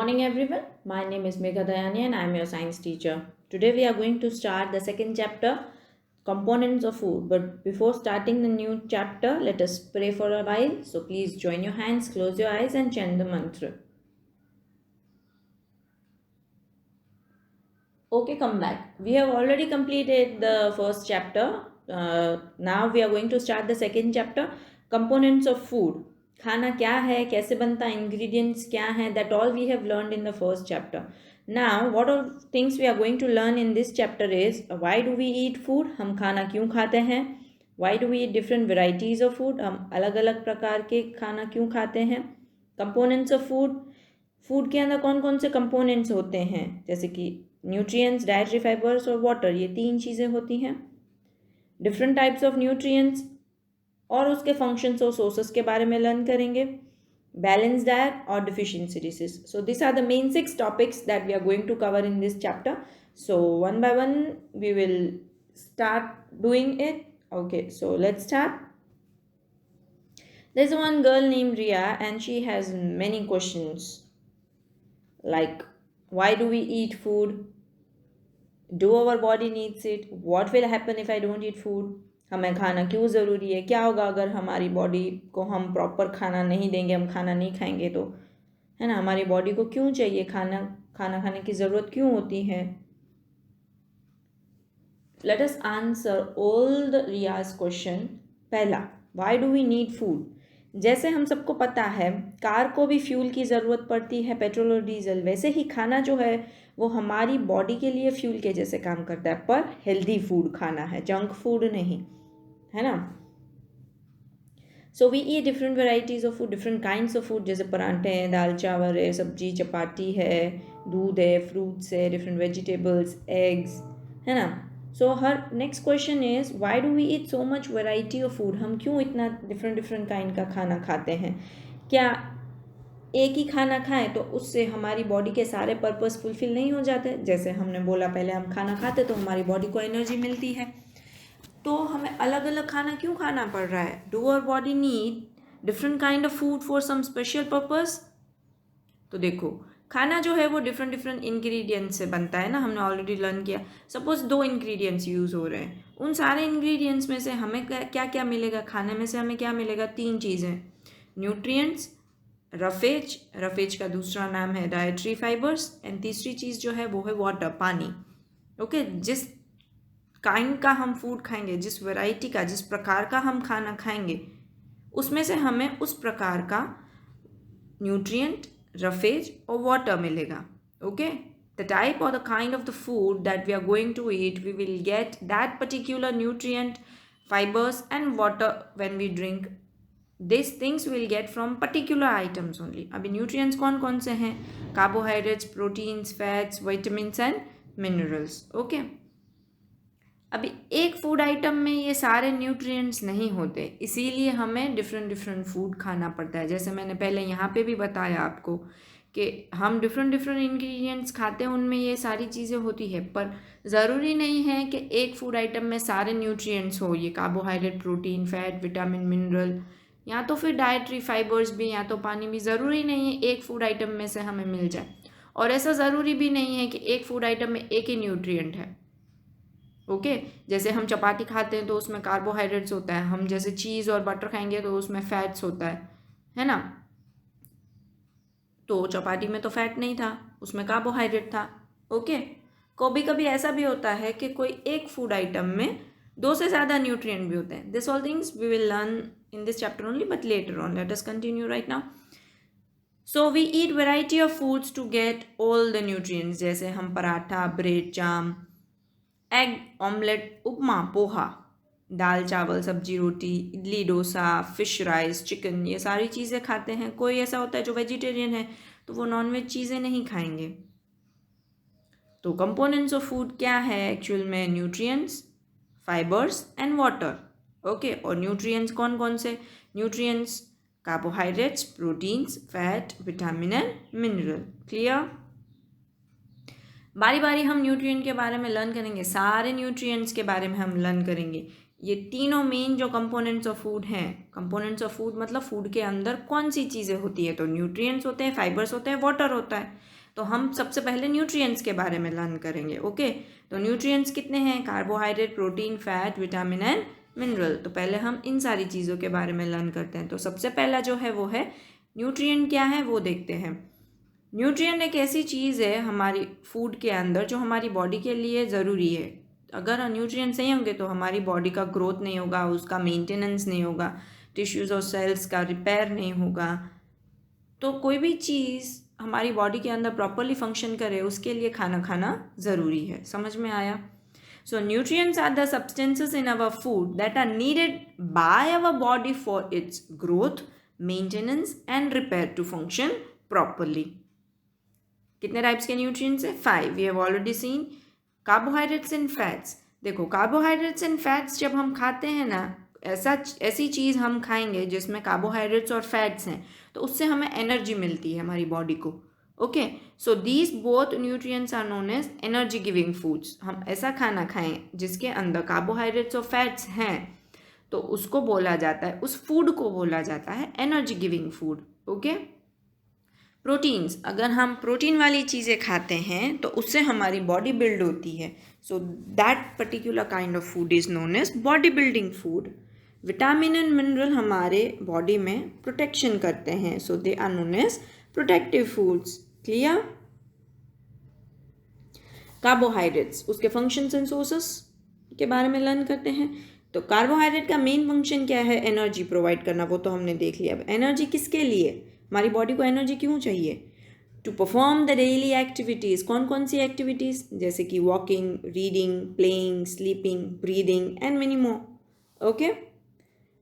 morning, everyone. My name is Megha Dayani and I am your science teacher. Today, we are going to start the second chapter, Components of Food. But before starting the new chapter, let us pray for a while. So, please join your hands, close your eyes, and chant the mantra. Okay, come back. We have already completed the first chapter. Now, we are going to start the second chapter, Components of Food. खाना क्या है, कैसे बनता है, ingredients क्या है, that all we have learned in the first chapter. Now, what all things we are going to learn in this chapter is why do we eat food? हम खाना क्यों खाते हैं? Why do we eat different varieties of food? हम अलग अलग प्रकार के खाना क्यों खाते हैं? Components of food. फूड के अंदर कौन कौन से कंपोनेंट्स होते हैं, जैसे कि न्यूट्रिएंट्स, डाइटरी फाइबर्स और वाटर, ये तीन चीज़ें होती हैं. डिफरेंट टाइप्स ऑफ न्यूट्रिएंट्स और उसके फंक्शंस और सोर्सेस के बारे में लर्न करेंगे. बैलेंस डाइट और deficiency disease. So this are the main 6 topics that we are going to cover in this chapter. So one by one we will start doing it. Okay, so let's start. There's one girl named Ria and she has many questions like why do we eat food? Do our body needs it? What will happen if I don't eat food? हमें खाना क्यों ज़रूरी है? क्या होगा अगर हमारी body को हम प्रॉपर खाना नहीं देंगे, हम खाना नहीं खाएंगे तो, है ना? हमारी बॉडी को क्यों चाहिए खाना खाने की ज़रूरत क्यों होती है? Let us answer all the Riya's question. पहला, why do we need food? जैसे हम सबको पता है कार को भी फ्यूल की ज़रूरत पड़ती है, पेट्रोल और डीजल, वैसे ही खाना जो है वो हमारी बॉडी के लिए फ्यूल के जैसे काम करता है, पर हेल्दी फूड खाना है, जंक फूड नहीं, है ना. So we eat different varieties of food, different kinds of food, जैसे पराठे हैं, दाल चावल है, सब्जी चपाती है, दूध है, फ्रूट्स है, डिफरेंट वेजिटेबल्स, एग्स, है ना. सो हर next question is why do we eat so much variety of food? हम क्यों इतना डिफरेंट काइंड का खाना खाते हैं? क्या एक ही खाना खाएं तो उससे हमारी बॉडी के सारे पर्पस फुलफिल नहीं हो जाते? जैसे हमने बोला पहले, हम खाना खाते तो हमारी बॉडी को एनर्जी मिलती है, तो हमें अलग अलग खाना क्यों खाना पड़ रहा है? Do our body need different kind of food for some special purpose? तो देखो, खाना जो है वो डिफरेंट इंग्रेडिएंट्स से बनता है ना, हमने ऑलरेडी लर्न किया. सपोज 2 इंग्रेडिएंट्स यूज़ हो रहे हैं, उन सारे इंग्रेडिएंट्स में से हमें क्या क्या मिलेगा? खाने में से हमें क्या मिलेगा? 3 चीज़ें, न्यूट्रिएंट्स, रफेज का दूसरा नाम है डाइटरी फाइबर्स, एंड तीसरी चीज़ जो है वो है वाटर, पानी. ओके, जिस काइंड का हम फूड खाएंगे, जिस वैरायटी का, जिस प्रकार का हम खाना खाएंगे, उसमें से हमें उस प्रकार का न्यूट्रिएंट, रफेज और वाटर मिलेगा. Okay, the type or the kind of the food that we are going to eat, we will get that particular nutrient, fibers and water when we drink. These things we will get from particular items only. अभी nutrients कौन कौन से हैं? Carbohydrates, proteins, fats, vitamins and minerals. Okay, अभी एक food item में ये सारे न्यूट्रिएंट्स नहीं होते, इसीलिए हमें डिफरेंट फूड खाना पड़ता है. जैसे मैंने पहले यहाँ पे भी बताया आपको कि हम डिफरेंट इंग्रेडिएंट्स खाते हैं, उनमें ये सारी चीज़ें होती है, पर ज़रूरी नहीं है कि एक फूड आइटम में सारे न्यूट्रिएंट्स हो, ये carbohydrate, protein, fat, vitamin, mineral, या तो फिर डाइटरी फाइबर्स भी, या तो पानी भी. ज़रूरी नहीं है एक फूड आइटम में से हमें मिल जाए, और ऐसा ज़रूरी भी नहीं है कि एक फूड आइटम में एक ही न्यूट्रिएंट है. ओके, जैसे हम चपाती खाते हैं तो उसमें कार्बोहाइड्रेट्स होता है, हम जैसे चीज़ और बटर खाएंगे तो उसमें फैट्स होता है ना. तो चपाती में तो फैट नहीं था, उसमें कार्बोहाइड्रेट था. ओके, कभी कभी ऐसा भी होता है कि कोई एक फूड आइटम में 2 से ज़्यादा न्यूट्रिएंट भी होते हैं. This all things we will learn in this chapter only, but later on. Let us continue right now. So we eat variety of foods to get all the nutrients, जैसे हम paratha, bread, jam, egg omelette, upma, poha, दाल चावल, सब्जी रोटी, idli, dosa, fish rice, chicken, ये सारी चीज़ें खाते हैं. कोई ऐसा होता है जो वेजिटेरियन है तो वो नॉनवेज चीज़ें नहीं खाएंगे. तो कंपोनेंट्स ऑफ फूड क्या है एक्चुअल में? Nutrients, fibres and water. Okay, और न्यूट्रिएंट्स कौन कौन से? Nutrients, carbohydrates, proteins, fat, vitamin and mineral. Clear? बारी बारी हम न्यूट्रिएंट के बारे में लर्न करेंगे, सारे न्यूट्रिएंट्स के बारे में हम लर्न करेंगे. ये तीनों मेन जो कंपोनेंट्स ऑफ फूड हैं, कंपोनेंट्स ऑफ फूड मतलब फूड के अंदर कौन सी चीज़ें होती है? तो न्यूट्रिएंट्स होते हैं, फाइबर्स होते हैं, वाटर होता है. तो हम सबसे पहले न्यूट्रिएंट्स के बारे में लर्न करेंगे। ओके, तो न्यूट्रिएंट्स कितने हैं? Carbohydrate, protein, fat, vitamin and mineral. तो पहले हम इन सारी चीज़ों के बारे में लर्न करते हैं। तो सबसे पहला जो है वो है न्यूट्रिएंट क्या है वो देखते हैं। न्यूट्रिएंट एक ऐसी चीज़ है हमारी फूड के अंदर जो हमारी बॉडी के लिए ज़रूरी है। अगर न्यूट्रिएंट्स नहीं होंगे तो हमारी बॉडी का ग्रोथ नहीं होगा, उसका मेंटेनेंस नहीं होगा, टिश्यूज़ और सेल्स का रिपेयर नहीं होगा। तो कोई भी चीज़ हमारी बॉडी के अंदर प्रॉपरली फंक्शन करे उसके लिए खाना खाना ज़रूरी है। समझ में आया? So nutrients are the substances in our food that are needed by our body for its growth, maintenance and repair to function properly. कितने टाइप्स के न्यूट्रिएंट्स है? 5 we have already seen. Carbohydrates and fats. देखो carbohydrates and fats जब हम खाते हैं ना, ऐसी चीज़ हम खाएंगे जिसमें कार्बोहाइड्रेट्स और फैट्स हैं तो उससे हमें एनर्जी मिलती है हमारी बॉडी को। Okay, so these both nutrients are known as energy giving foods. हम ऐसा खाना खाएं जिसके अंदर कार्बोहाइड्रेट्स और फैट्स हैं तो उसको बोला जाता है, उस फूड को बोला जाता है energy giving food. Okay, proteins, अगर हम प्रोटीन वाली चीज़ें खाते हैं तो उससे हमारी बॉडी बिल्ड होती है। So that particular kind of food is known as body building food. Vitamin and mineral हमारे बॉडी में प्रोटेक्शन करते हैं, so they are known as protective foods. Clear? Carbohydrates, उसके फंक्शंस एंड सोर्सेस के बारे में लर्न करते हैं। तो कार्बोहाइड्रेट का मेन फंक्शन क्या है? एनर्जी प्रोवाइड करना, वो तो हमने देख लिया। अब एनर्जी किसके लिए? हमारी बॉडी को एनर्जी क्यों चाहिए? To perform the daily activities. कौन कौन सी एक्टिविटीज़? जैसे कि walking, reading, playing, sleeping, breathing and many more. Okay,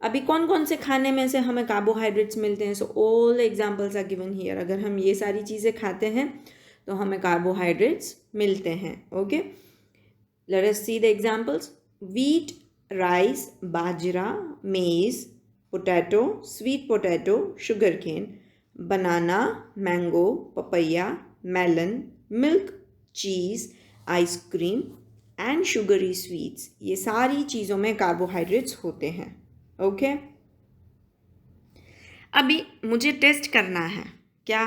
अभी कौन कौन से खाने में से हमें कार्बोहाइड्रेट्स मिलते हैं? So all examples are given here. अगर हम ये सारी चीज़ें खाते हैं तो हमें कार्बोहाइड्रेट्स मिलते हैं। Okay, let us see the examples. Wheat, rice, bajra, maize, potato, sweet potato, sugar cane, banana, mango, papaya, melon, milk, cheese, ice cream and sugary sweets. ये सारी चीज़ों में कार्बोहाइड्रेट्स होते हैं। ओके, अभी मुझे टेस्ट करना है। क्या?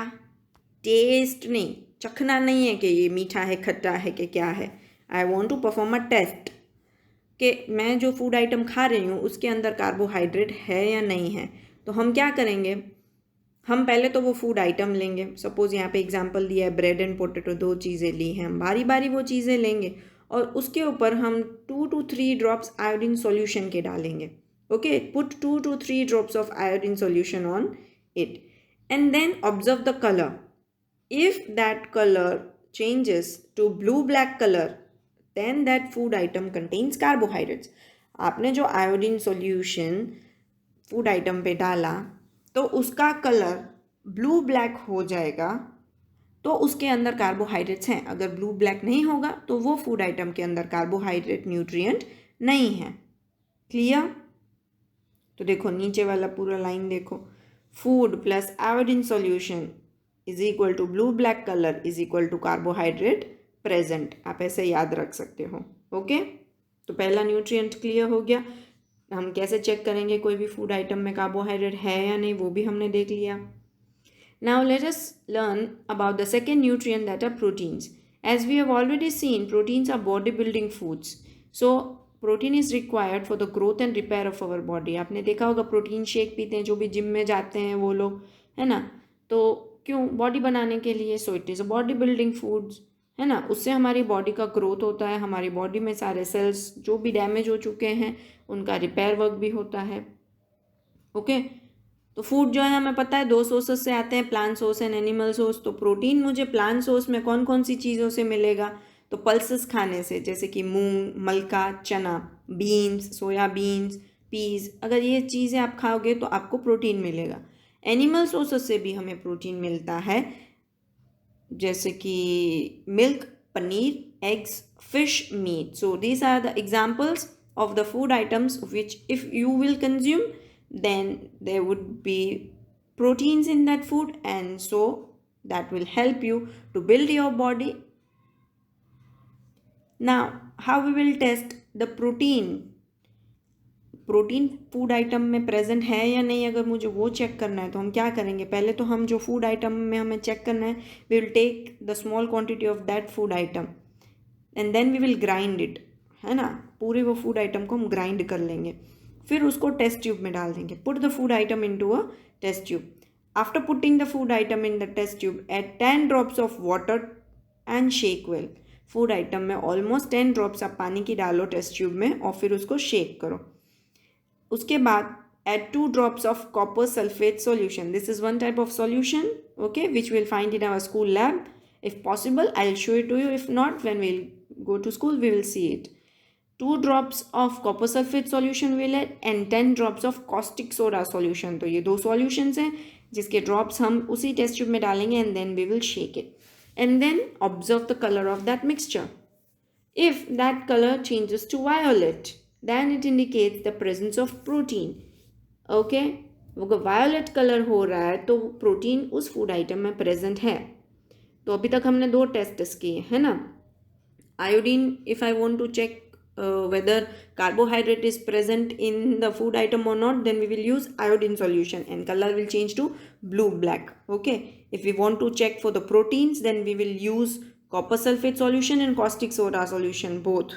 टेस्ट नहीं, चखना नहीं है कि ये मीठा है, खट्टा है कि क्या है। I want to perform a test कि मैं जो फूड आइटम खा रही हूँ उसके अंदर कार्बोहाइड्रेट है या नहीं है। तो हम क्या करेंगे? हम पहले तो वो फूड आइटम लेंगे। सपोज़ यहाँ पे एग्जांपल दिया है ब्रेड एंड पोटैटो, 2 चीज़ें ली हैं। हम बारी बारी वो चीज़ें लेंगे और उसके ऊपर हम 2 to 3 ड्रॉप्स आयोडीन सॉल्यूशन के डालेंगे। Okay, put 2 to 3 drops of iodine solution on it and then observe the colour. If that colour changes to blue black colour then that food item contains carbohydrates। आपने जो iodine solution food item पे डाला तो उसका colour blue black हो जाएगा तो उसके अंदर कार्बोहाइड्रेट्स हैं। अगर ब्लू ब्लैक नहीं होगा तो वो फूड आइटम के अंदर कार्बोहाइड्रेट न्यूट्रिएंट नहीं है। क्लियर? तो देखो नीचे वाला पूरा लाइन देखो। Food plus iodine solution is equal to blue black colour is equal to carbohydrate present. आप ऐसे याद रख सकते हो। ओके, तो पहला न्यूट्रिएंट क्लियर हो गया। हम कैसे चेक करेंगे कोई भी फूड आइटम में कार्बोहाइड्रेट है या नहीं, वो भी हमने देख लिया। Now let us learn about the second nutrient that are proteins. As we have already seen, proteins are body building foods. So protein is required for the growth and repair of our body. आपने देखा होगा protein shake पीते हैं जो भी gym में जाते हैं वो लोग, है ना? तो क्यों? बॉडी बनाने के लिए। So it is a body building foods, है ना? उससे हमारी बॉडी का ग्रोथ होता है, हमारी बॉडी में सारे सेल्स जो भी डैमेज हो चुके हैं उनका रिपेयर वर्क भी होता है। ओके, तो फूड जो है हमें पता है 2 सोर्सेस से आते हैं, plant source and animal source. तो प्रोटीन मुझे प्लांट सोर्स में कौन कौन सी चीज़ों से मिलेगा? तो पल्सेस खाने से, जैसे कि मूंग, मलका, चना, बीन्स, सोयाबीन्स, पीज। अगर ये चीज़ें आप खाओगे तो आपको प्रोटीन मिलेगा। एनिमल सोर्सेस से भी हमें प्रोटीन मिलता है, जैसे कि milk, paneer, eggs, fish, meat. So these are the examples of the food items which if you will consume then there would be proteins in that food, and so that will help you to build your body. Now how we will test the protein protein food item में present है या नहीं, अगर मुझे वो check करना है तो हम क्या करेंगे, पहले तो हम जो फूड आइटम में हमें चेक करना है, we will take the small quantity of that food item and then we will grind it, है ना, पूरे वो फूड आइटम को हम ग्राइंड कर लेंगे, फिर उसको टेस्ट ट्यूब में डाल देंगे. Put the food item into a test tube. After putting the food item in the test tube add 10 drops of water and shake well. Food item में ऑलमोस्ट 10 ड्रॉप्स आप पानी की डालो टेस्ट ट्यूब में और फिर उसको शेक करो. उसके बाद add 2 drops of copper sulfate solution. This is one type of solution, okay, which we'll find in our school lab. If possible, I'll show it to you. If not, when we'll go to school, we will see it. 2 drops of copper sulfate solution will add and 10 drops of caustic soda solution. तो ये दो solutions हैं जिसके drops हम उसी test tube में डालेंगे and then we will shake it. And then observe the color of that mixture. If that color changes to violet, then it indicates the presence of protein. Okay, वो violet colour हो रहा है तो protein उस food item में present है. तो अभी तक हमने दो टेस्ट किए है ना. Iodine, if I want to check whether carbohydrate is present in the food item or not, then we will use iodine solution and color will change to blue black. Okay, if we want to check for the proteins, then we will use copper sulfate solution and caustic soda solution both.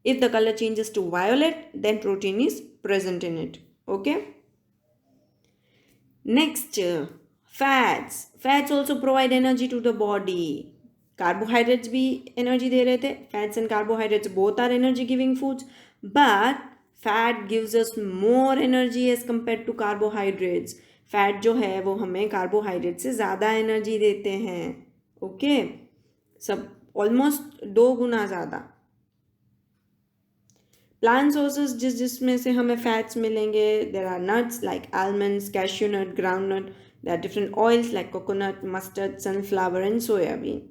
If the color changes to violet, then protein is present in it. Okay. Next, fats. Fats also provide energy to the body. Carbohydrates भी energy दे रहे थे. Fats and carbohydrates both are energy giving foods, but fat gives us more energy as compared to carbohydrates. Fat जो है वो हमें carbohydrates से ज़्यादा energy देते हैं. Okay, सब almost 2 गुना ज़्यादा. प्लांट सोर्सेज जिसमें से हमें फैट्स मिलेंगे, there are nuts like almonds, cashew nut, ground nut. There are different oils like coconut, mustard, sunflower and soyabean.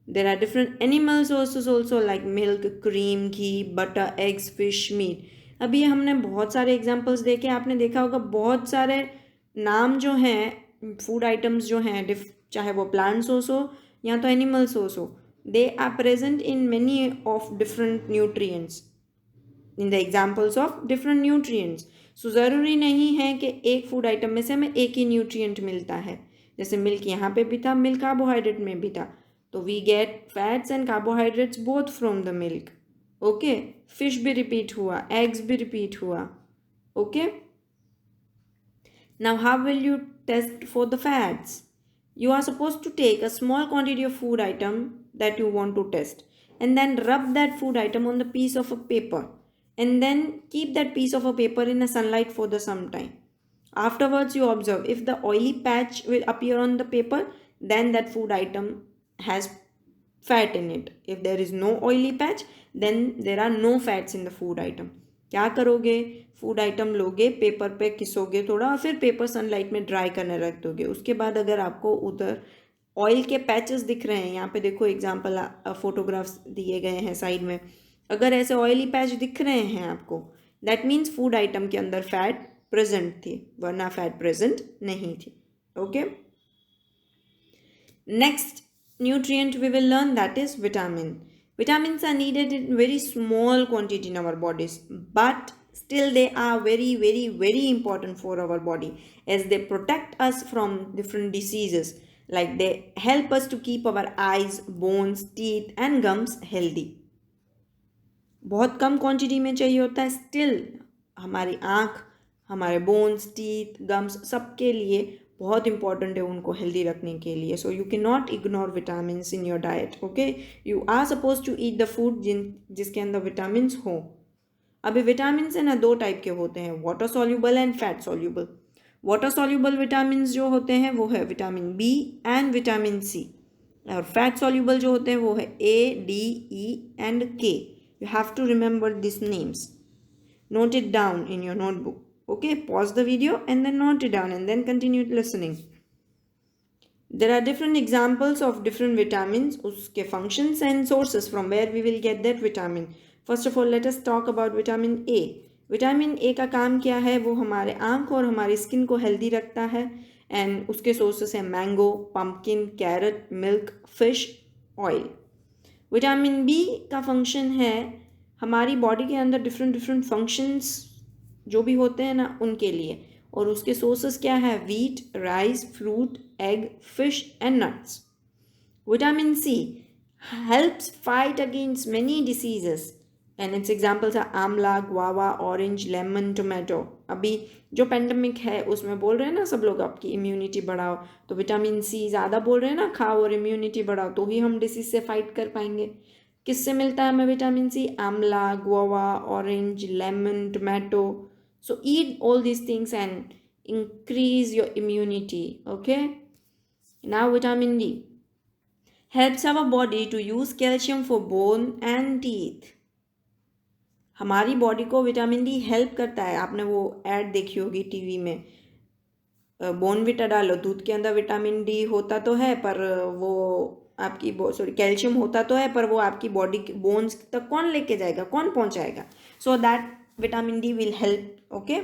There are different animal sources also like milk, cream, ghee, butter, eggs, fish, meat. अभी हमने बहुत सारे examples देखे, आपने देखा होगा बहुत सारे नाम जो हैं फूड आइटम्स जो हैं, चाहे वो प्लांट सोर्स हो या तो एनिमल सोर्स हो, they are present in many of different nutrients, in the examples of different nutrients. So ज़रूरी नहीं है कि एक फूड आइटम में से हमें एक ही न्यूट्रिएंट मिलता है. जैसे मिल्क यहाँ पे भी था, मिल्क कार्बोहाइड्रेट में भी था, तो we get fats and carbohydrates both from the milk. Okay, fish भी रिपीट हुआ, एग्स भी रिपीट हुआ. Okay, now how will you test for the fats? You are supposed to take a small quantity of food item that you want to test and then rub that food item on the piece of a paper and then keep that piece of a paper in the sunlight for the some time. Afterwards, you observe if the oily patch will appear on the paper, then that food item has fat in it. If there is no oily patch, then there are no fats in the food item. क्या करोगे? Food item लोगे, paper पे घिसोगे थोड़ा और फिर paper sunlight में dry करने रख दोगे. उसके बाद अगर आपको उधर ऑयल के पैचेस दिख रहे हैं, यहाँ पे देखो एग्जांपल फोटोग्राफ्स दिए गए हैं साइड में, अगर ऐसे ऑयली पैच दिख रहे हैं आपको, दैट मीन्स फूड आइटम के अंदर फैट प्रेजेंट थी, वरना फैट प्रेजेंट नहीं थी. Okay, next nutrient we will learn, that is vitamin. Vitamins are needed in very small quantity in our bodies, but still they are very, very, very important for our body as they protect us from different diseases. Like they help us to keep our eyes, bones, teeth and gums healthy. बहुत कम quantity में चाहिए होता है, still हमारी आँख, हमारे bones, teeth, gums सबके लिए बहुत इंपॉर्टेंट है उनको हेल्दी रखने के लिए. So you can not ignore vitamins in your diet. Okay, you are suppose to eat the food जिसके अंदर विटामिन्स हो. अभी विटामिन्स है ना, 2 टाइप के होते हैं, water soluble and fat soluble. Water soluble vitamins जो होते हैं वो है vitamin B and vitamin C, और फैट सॉल्यूबल जो होते हैं वो है A, D, E and K. You have to remember this names. Note it down in your notebook. Okay, pause the video and then note it down and then continue listening. There are different examples of different vitamins, uske functions and sources from where we will get that vitamin. First of all, let us talk about vitamin A. Vitamin A का काम क्या है? वो हमारे आँख और हमारी skin को हेल्दी रखता है एंड उसके सोर्सेस हैं mango, pumpkin, carrot, milk, fish, oil. Vitamin B का फंक्शन है हमारी बॉडी के अंदर डिफरेंट फंक्शंस जो भी होते हैं ना उनके लिए। और उसके सोर्सेस क्या है? Wheat, rice, fruit, egg, fish and nuts. Vitamin C helps fight against many diseases and its examples are amla, guava, orange, lemon, tomato. अभी जो पेंडेमिक है उसमें बोल रहे हैं ना सब लोग आपकी इम्यूनिटी बढ़ाओ, तो विटामिन सी ज़्यादा बोल रहे हैं ना, खाओ और इम्यूनिटी बढ़ाओ, तो ही हम डिसीज से फाइट कर पाएंगे। किससे मिलता है हमें विटामिन सी? आंवला, guava, orange, lemon, tomato. So eat all these things and increase your immunity. Okay, now vitamin D helps our body to use calcium for bone and teeth. हमारी body को vitamin D help करता है। आपने वो add देखी होगी TV में, बोनविटा डालो दूध के अंदर, विटामिन डी होता तो है पर वो आपकी सॉरी कैल्शियम होता तो है पर वो आपकी बॉडी बोन्स तक कौन लेके जाएगा, कौन पहुंचाएगा? So that vitamin D will help. Okay,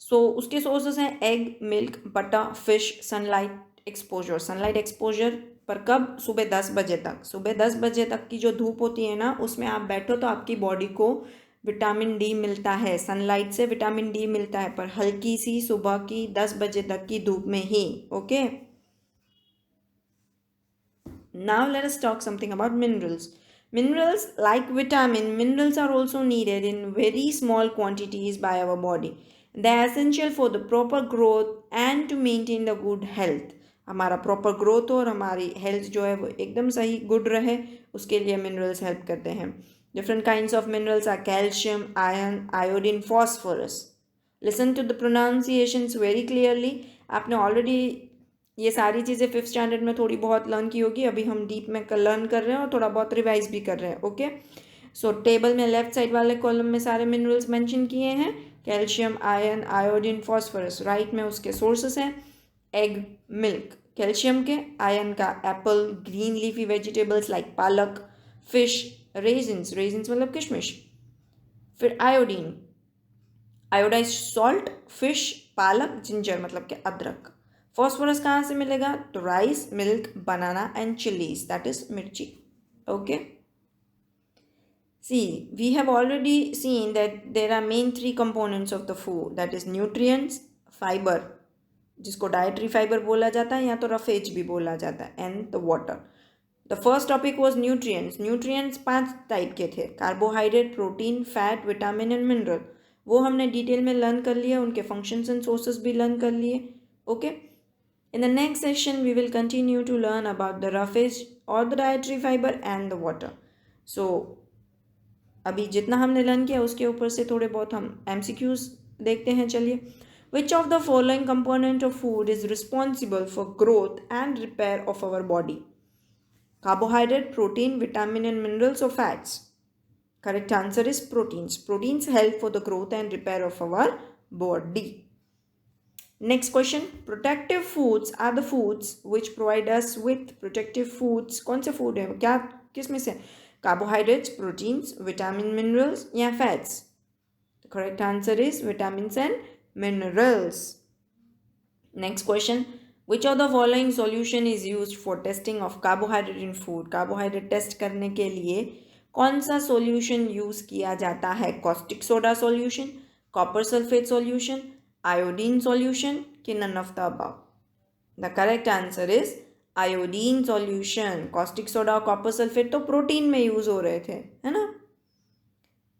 so उसके सोर्सेस हैं egg, milk, butter, fish, sunlight exposure. Sunlight exposure पर कब? सुबह 10 बजे तक। सुबह 10 बजे तक की जो धूप होती है ना उसमें आप बैठो तो आपकी बॉडी को विटामिन डी मिलता है, सनलाइट से विटामिन डी मिलता है, पर हल्की सी सुबह की 10 बजे तक की धूप में ही। Okay, now let us talk something about minerals. Minerals, like vitamin, minerals are also needed in very small quantities by our body. They are essential for the proper growth and to maintain the good health. हमारा proper growth और हमारी health जो है वो एकदम सही good रहे, उसके लिए मिनरल्स हेल्प करते हैं. Different kinds of minerals are calcium, iron, iodine, phosphorus. Listen to the pronunciations very clearly. आपने ऑलरेडी ये सारी चीज़ें 5th स्टैंडर्ड में थोड़ी बहुत लर्न की होगी, अभी हम डीप में लर्न कर रहे हैं और थोड़ा बहुत रिवाइज भी कर रहे हैं. ओके, सो टेबल में लेफ्ट साइड वाले कॉलम में सारे मिनरल्स मेंशन किए हैं, calcium, iron, iodine, phosphorus. Right में उसके सोर्सेस हैं एग, मिल्क, कैल्शियम के, आयरन का apple, green leafy vegetables like पालक, फिश, रेजिन्स, रेजिन्स मतलब किशमिश. फिर आयोडीन, आयोडाइज सॉल्ट, फिश, पालक, जिंजर मतलब कि अदरक. फॉस्फोरस कहाँ से मिलेगा? तो rice, milk, banana and chillies, that is मिर्ची. Okay, see we have already seen that there are main 3 components of the food, that is nutrients, fiber जिसको डाइटरी फाइबर बोला जाता है या तो रफेज भी बोला जाता है, and the water. The first topic was nutrients. Nutrients 5 type के थे, carbohydrate, protein, fat, vitamin and mineral. वो हमने डिटेल में लर्न कर लिया, उनके फंक्शंस एंड सोर्सेस भी लर्न कर लिए. Okay, in the next session we will continue to learn about the roughage or the dietary fiber and the water. So अभी जितना हमने लर्न किया उसके ऊपर से थोड़े बहुत हम MCQs देखते हैं. चलिए, which of the following component of food is responsible for growth and repair of our body? Carbohydrate, protein, vitamin and minerals or fats? Correct answer is proteins. Proteins help for the growth and repair of our body. Next question, protective foods are the foods which provide us with protective foods. कौन से food है क्या, किस में से? Carbohydrates, proteins, vitamin, minerals या fats? The correct answer is vitamins and minerals. Next question, which of the following solution is used for testing of carbohydrate in food? Carbohydrate test करने के लिए कौन सा सॉल्यूशन यूज किया जाता है? Caustic soda solution, copper sulphate solution, iodine solution कि none of the above? The correct answer is iodine solution. caustic soda और copper sulfate तो प्रोटीन में यूज हो रहे थे, है ना.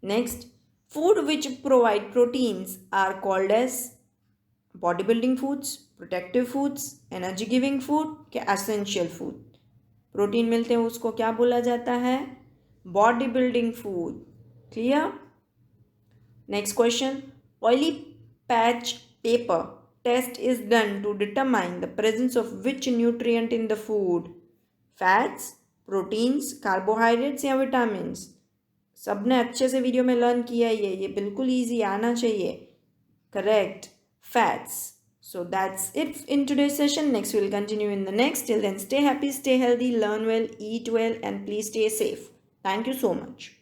Next, food which provide proteins are called as body building foods, protective foods, energy giving food के essential food. Protein मिलते हैं उसको क्या बोला जाता है? Body building food. Clear? Next question, oily patch paper test is done to determine the presence of which nutrient in the food? Fats, proteins, carbohydrates या vitamins? सबने अच्छे से वीडियो में लर्न किया है, ये बिल्कुल इजी आना चाहिए. Correct, fats. So that's it in today's session. Next we'll continue in the next. Till then, stay happy, stay healthy, learn well, eat well and please stay safe. Thank you so much.